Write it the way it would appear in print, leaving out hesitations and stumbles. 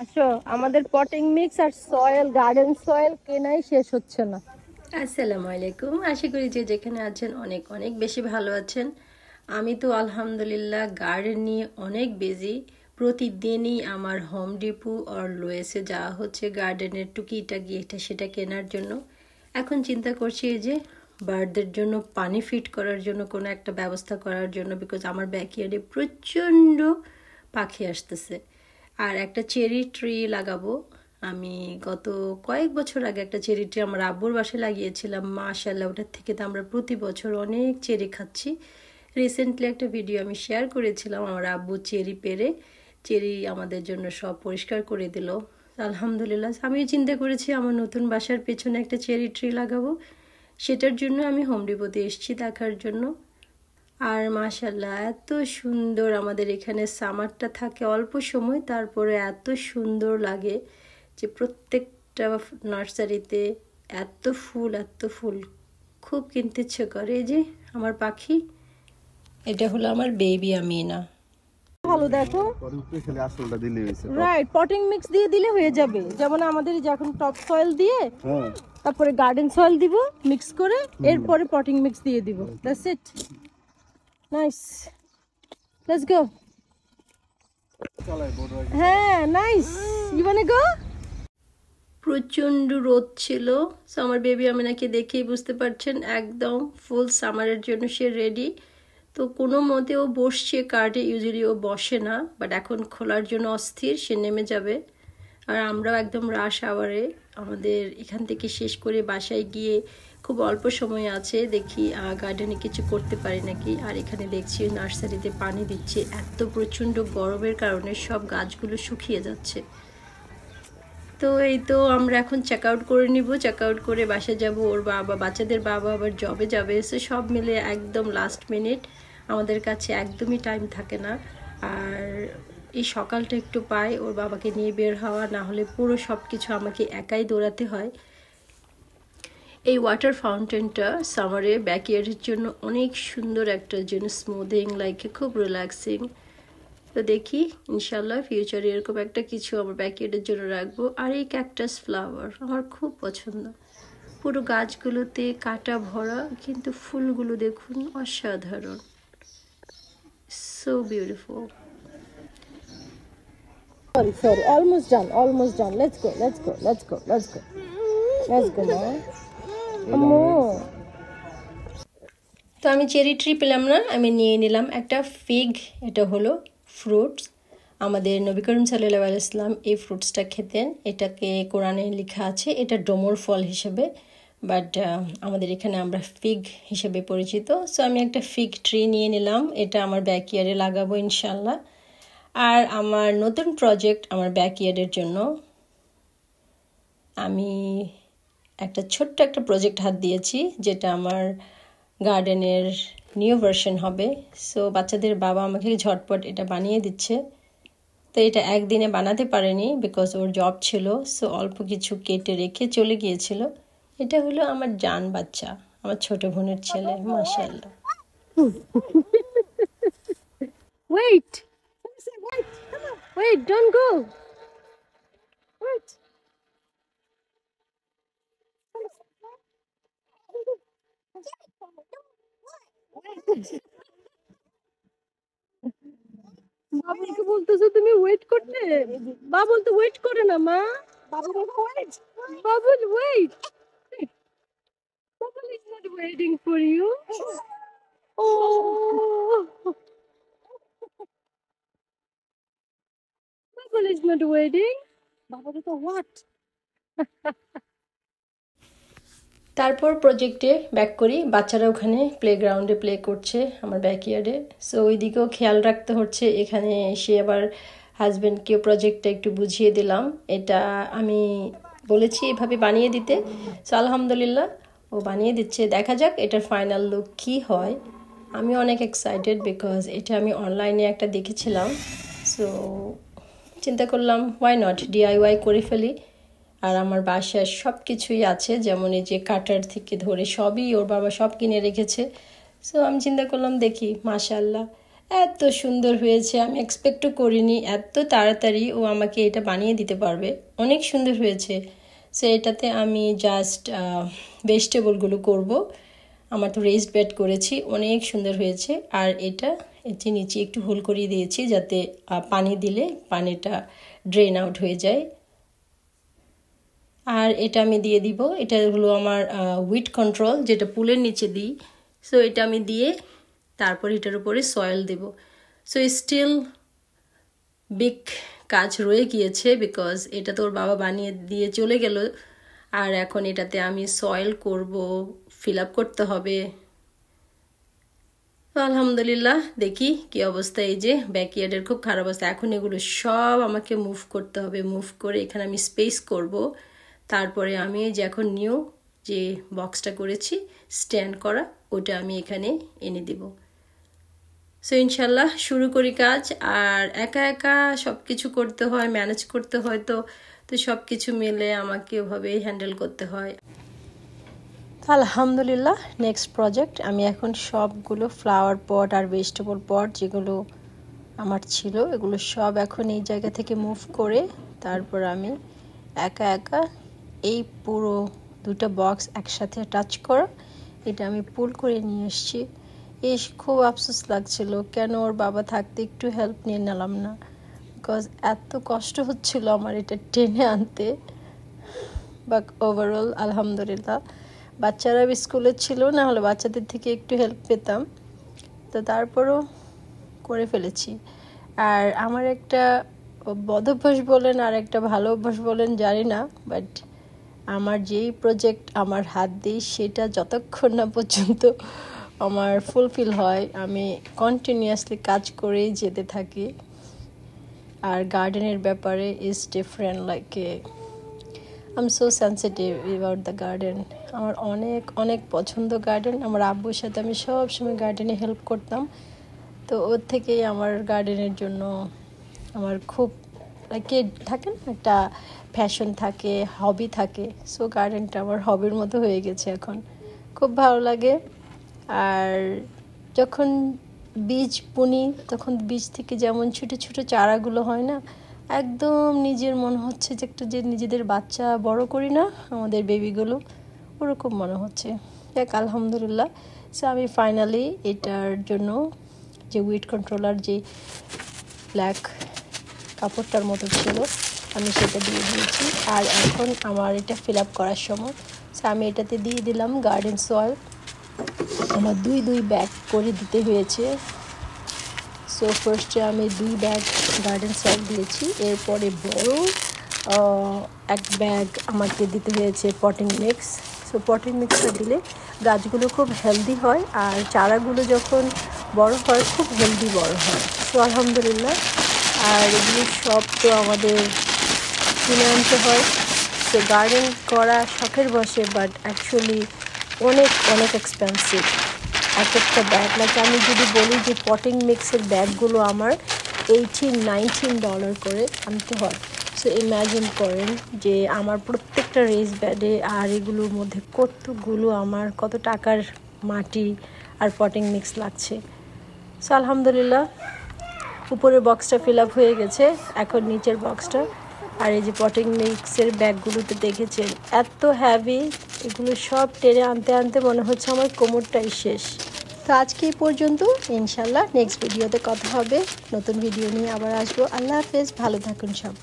আসো, আমাদের potting mix আর soil, garden soil কেনাই শেষ হচ্ছে না। আসসালামু আলাইকুম। আশা করি যে যেখানে আছেন অনেক অনেক বেশি ভালো আছেন। আমি তো আলহামদুলিল্লাহ গার্ডেন নিয়ে অনেক বিজি। প্রতিদিনই আমার হোম ডিপো আর লোয়েসে যাওয়া হচ্ছে গার্ডেনের টুকিটাকি এটা সেটা কেনার জন্য। এখন চিন্তা করছি এই যে বার্ডদের জন্য পানি ফিট করার জন্য কোনো একটা ব্যবস্থা করার জন্য, বিকজ আমার ব্যাকইয়ার্ডে প্রচণ্ড পাখি আসতেছে। আর একটা চেরি ট্রি লাগাবো। আমি গত কয়েক বছর আগে একটা চেরি ট্রি আমার আব্বুর বাসায় লাগিয়েছিলাম, মাশাআল্লাহ ওটার থেকে তো আমরা প্রতি বছর অনেক চেরি খাচ্ছি। রিসেন্টলি একটা ভিডিও আমি শেয়ার করেছিলাম, আমার আব্বু চেরি পেরে চেরি আমাদের জন্য সব পরিষ্কার করে দিল। আলহামদুলিল্লাহ আমিও চিন্তা করেছি আমার নতুন বাসার পেছনে একটা চেরি ট্রি লাগাবো। সেটার জন্য আমি হোম ডিপোতে এসেছি দেখার জন্য। আর মাশাল্লাহ এত সুন্দর, আমাদের এখানে সামারটা থাকে অল্প সময়, তারপরে এত সুন্দর লাগে যে প্রত্যেকটা নার্সারিতে এত ফুল খুব কিনতে ইচ্ছে করে। এই যে আমার পাখি, এটা হলো আমার বেবি আমিনা। ভালো দেখো, রাইট, পটিং মিক্স দিয়ে দিলে হয়ে যাবে। যেমন আমাদের এই যে এখন টপ সয়েল দিয়ে তারপরে গার্ডেন সয়েল দিব মিক্স করে, এরপরে পটিং মিক্স দিয়ে দিব। That's it. Nice, let's go. হ্যাঁ, nice. You want to go? প্রচণ্ড রোদ ছিল, সো আমার বেবি আমিনাকে দেখেই বুঝতে পারছেন একদম ফুল সামারের জন্য সে রেডি। তো কোনো মতে ও বসছে কার্ডে, ইউজুয়ালি ও বসে না, বাট এখন খোলার জন্য অস্থির, সে নেমে যাবে। আর আমরাও একদম রাশ আওয়ারে আমাদের এখান থেকে শেষ করে বাসায় গিয়ে খুব অল্প সময় আছে, দেখি গার্ডেনে কিছু করতে পারি নাকি। আর এখানে দেখছি নার্সারিতে পানি দিচ্ছে, এত প্রচণ্ড গরমের কারণে সব গাছগুলো শুকিয়ে যাচ্ছে। তো এই তো আমরা এখন চেক আউট করে নিব, চেক আউট করে বাসায় যাব। ওর বাবা, বাচ্চাদের বাবা আবার জবে যাবে, সে সব মিলে একদম লাস্ট মিনিট, আমাদের কাছে একদমই টাইম থাকে না। আর এই সকালটা একটু পাই ওর বাবাকে নিয়ে বের হওয়া, না হলে পুরো সব কিছু আমাকে একাই দৌড়াতে হয়। এই ওয়াটার ফাউন্টেনটা সামারে ব্যাকইয়ার্ডের জন্য অনেক সুন্দর একটা জিনিস, স্মুদিং লাইক খুব রিল্যাক্সিং। তো দেখি ইনশাল্লাহ ফিউচারে এরকম একটা কিছু আমার ব্যাকইয়ার্ডের জন্য রাখবো। আর এই ক্যাকটাস ফ্লাওয়ার আমার খুব পছন্দ, পুরো গাছগুলোতে কাটা ভরা, কিন্তু ফুলগুলো দেখুন অসাধারণ, so beautiful. Sorry, almost done, almost done. Let's go, let's go, let's go, let's go. Let's go, ma. Ammo. তো আমি চেরি ট্রি পেলাম না, আমি নিয়ে নিলাম একটা ফিগ। এটা হলো ফ্রুটস, আমাদের নবী করিম সাল্লাল্লাহু আলাইহি ওয়াসাল্লাম এই ফ্রুটসটা খেতেন। এটাকে কোরআনে লেখা আছে এটা ডোমর ফল হিসেবে, বাট আমাদের এখানে আমরা ফিগ হিসেবে পরিচিত। সো আমি একটা ফিগ ট্রি নিয়ে নিলাম, এটা আমার ব্যাকইয়ার্ডে লাগাবো ইনশাল্লাহ। আর আমার নতুন প্রজেক্ট আমার ব্যাকইয়ার্ডের জন্য আমি একটা ছোট্ট একটা প্রজেক্ট হাত দিয়েছি, যেটা আমার গার্ডেনের নিউ ভার্সন হবে। সো বাচ্চাদের বাবা আমাকে ঝটপট এটা বানিয়ে দিচ্ছে। তো এটা একদিনে বানাতে পারেনি, বিকজ ওর জব ছিল, সো অল্প কিছু কেটে রেখে চলে গিয়েছিল। এটা হলো আমার জান বাচ্চা, আমার ছোট বোনের ছেলে, মাশাআল্লাহ। Wait. Wait. Come on. Wait, don't go. Wait. বাবুলকে বলতেছো তুমি ওয়েট করতে? বাবুল তো ওয়েট করে না মা। Bubble wait. Bubble wait. Bubble is not waiting for you. Oh, Bubble is not waiting. Bubble is a what? তারপর প্রজেক্টে ব্যাক করি, বাচ্চারা ওখানে প্লেগ্রাউন্ডে প্লে করছে আমার ব্যাকইয়ার্ডে। সো ওই দিকেও খেয়াল রাখতে হচ্ছে। এখানে এসে আবার হাজব্যান্ডকে প্রজেক্টটা একটু বুঝিয়ে দিলাম, এটা আমি বলেছি এভাবে বানিয়ে দিতে। সো আলহামদুলিল্লাহ ও বানিয়ে দিচ্ছে, দেখা যাক এটার ফাইনাল লুক কী হয়। আমি অনেক এক্সাইটেড, বিকজ এটা আমি অনলাইনে একটা দেখেছিলাম। সো চিন্তা করলাম হোয়াই নট ডিআইওয়াই করে ফেলি। আর আমার বাসায় সব কিছুই আছে, যেমন এই যে কাটার থেকে ধরে সবই ওর বাবা সব কিনে রেখেছে। সো আমি চিন্তা করলাম দেখি, মাশাআল্লাহ এত সুন্দর হয়েছে, আমি এক্সপেক্টও করিনি এত তাড়াতাড়ি ও আমাকে এটা বানিয়ে দিতে পারবে। অনেক সুন্দর হয়েছে। সো এটাতে আমি জাস্ট ভেজিটেবলগুলো করব। আমার তো রেসড বেড করেছি, অনেক সুন্দর হয়েছে। আর এটা এর নিচে একটু হোল করিয়ে দিয়েছি যাতে পানি দিলে পানিটা ড্রেন আউট হয়ে যায়। আর এটা আমি দিয়ে দিব, এটা হলো আমার উইড কন্ট্রোল, যেটা পুলের নিচে দিই। সো এটা আমি দিয়ে তারপর এটার উপরে সয়েল দেব। সো স্টিল বিগ কাজ রয়ে গিয়েছে, বিকজ এটা তোর বাবা বানিয়ে দিয়ে চলে গেল। আর এখন এটাতে আমি সয়েল করব, ফিল আপ করতে হবে। আলহামদুলিল্লাহ, দেখি কি অবস্থা। এই যে ব্যাকইয়ার্ডের খুব খারাপ অবস্থা। এখন এগুলো সব আমাকে মুভ করতে হবে। মুভ করে এখানে আমি স্পেস করব। তারপরে আমি যে এখন নিউ যে বক্সটা করেছি স্ট্যান্ড করা, ওটা আমি এখানে এনে দিব। সো ইনশাল্লাহ শুরু করি কাজ। আর একা একা সব কিছু করতে হয়, ম্যানেজ করতে হয়, তো সব কিছু মিলে আমাকে ওভাবেই হ্যান্ডেল করতে হয়। আলহামদুলিল্লাহ, নেক্সট প্রজেক্ট আমি এখন সবগুলো ফ্লাওয়ার পট আর ভেজিটেবল পট যেগুলো আমার ছিল এগুলো সব এখন এই জায়গা থেকে মুভ করে তারপর আমি একা একা এই পুরো দুটো বক্স একসাথে টাচ করা এটা আমি পুল করে নিয়ে এসেছি। খুব আফসোস লাগছিল কেন ওর বাবা থাকতে একটু হেল্প নিয়ে নিলাম না, বিকজ এত কষ্ট হচ্ছিল আমার এটা টেনে আনতে। বাট ওভারঅল আলহামদুলিল্লাহ, বাচ্চারা স্কুলে ছিল, না হলে বাচ্চাদের থেকে একটু হেল্প পেতাম, তো তারপরও করে ফেলেছি। আর আমার একটা বদ অভ্যাস বলেন আর একটা ভালো অভ্যাস বলেন জানি না, বাট আমার যেই প্রজেক্ট আমার হাত দিই সেটা যতক্ষণ না পর্যন্ত আমার ফুলফিল হয় আমি কন্টিনিউয়াসলি কাজ করেই যেতে থাকি। আর গার্ডেনের ব্যাপারে is different, like I am so sensitive about the garden. আমার অনেক অনেক পছন্দ গার্ডেন। আমার আব্বুর সাথে আমি সব সময় গার্ডেনে হেল্প করতাম, তো ওর থেকেই আমার গার্ডেনের জন্য আমার খুব লাইক থাকে না একটা প্যাশন থাকে, হবি থাকে। সো গার্ডেনটা আমার হবির মতো হয়ে গেছে এখন, খুব ভালো লাগে। আর যখন বীজ বুনি তখন বীজ থেকে যেমন ছোটো ছোটো চারাগুলো হয় না, একদম নিজের মনে হচ্ছে যে একটু যে নিজেদের বাচ্চা বড় করি না আমাদের বেবিগুলো, ওরকম মনে হচ্ছে। দেখ আলহামদুলিল্লাহ। সো আমি ফাইনালি এটার জন্য যে উইড কন্ট্রোলার যে ব্ল্যাক কাপড়টার মতো ছিল আমি সেটা দিয়ে দিয়েছি। আর এখন আমার এটা ফিল আপ করার সময়, সো আমি এটাতে দিয়ে দিলাম গার্ডেন সয়েল। আমার দুই ব্যাগ করে দিতে হয়েছে। সো ফার্স্টে আমি 2 ব্যাগ গার্ডেন সয়েল দিয়েছি, এরপরে বড় এক ব্যাগ আমাকে দিতে হয়েছে পটিং মিক্স। সো পটিং মিক্সটা দিলে গাছগুলো খুব হেলদি হয় আর চারাগুলো যখন বড় হয় খুব হেলদি বড় হয়। সো আলহামদুলিল্লাহ। আর এগুলো সব তো আমাদের কিনে আনতে হয়। সো গার্ডেন করা শখের বসে, বাট অ্যাকচুয়ালি অনেক অনেক এক্সপেন্সিভ এক একটা ব্যাগ। লাইক আমি যদি বলি যে পটিং মিক্সের ব্যাগগুলো আমার $18-19 করে আনতে হয়। সো ইম্যাজিন করেন যে আমার প্রত্যেকটা রেস ব্যাডে আর এগুলোর মধ্যে কত টাকার মাটি আর পটিং মিক্স লাগছে। সো আলহামদুলিল্লাহ, উপরের বক্সটা ফিল আপ হয়ে গেছে, এখন নিচের বক্সটা। আর এই যে পটিং মিক্সের ব্যাগগুলোতে দেখেছেন এত হ্যাভি, এগুলো সব টেনে আনতে আনতে মনে হচ্ছে আমার কোমরটাই শেষ। তো আজকে এই পর্যন্ত, ইনশাল্লাহ নেক্সট ভিডিওতে কথা হবে, নতুন ভিডিও নিয়ে আবার আসবো। আল্লাহ হাফেজ, ভালো থাকুন সব।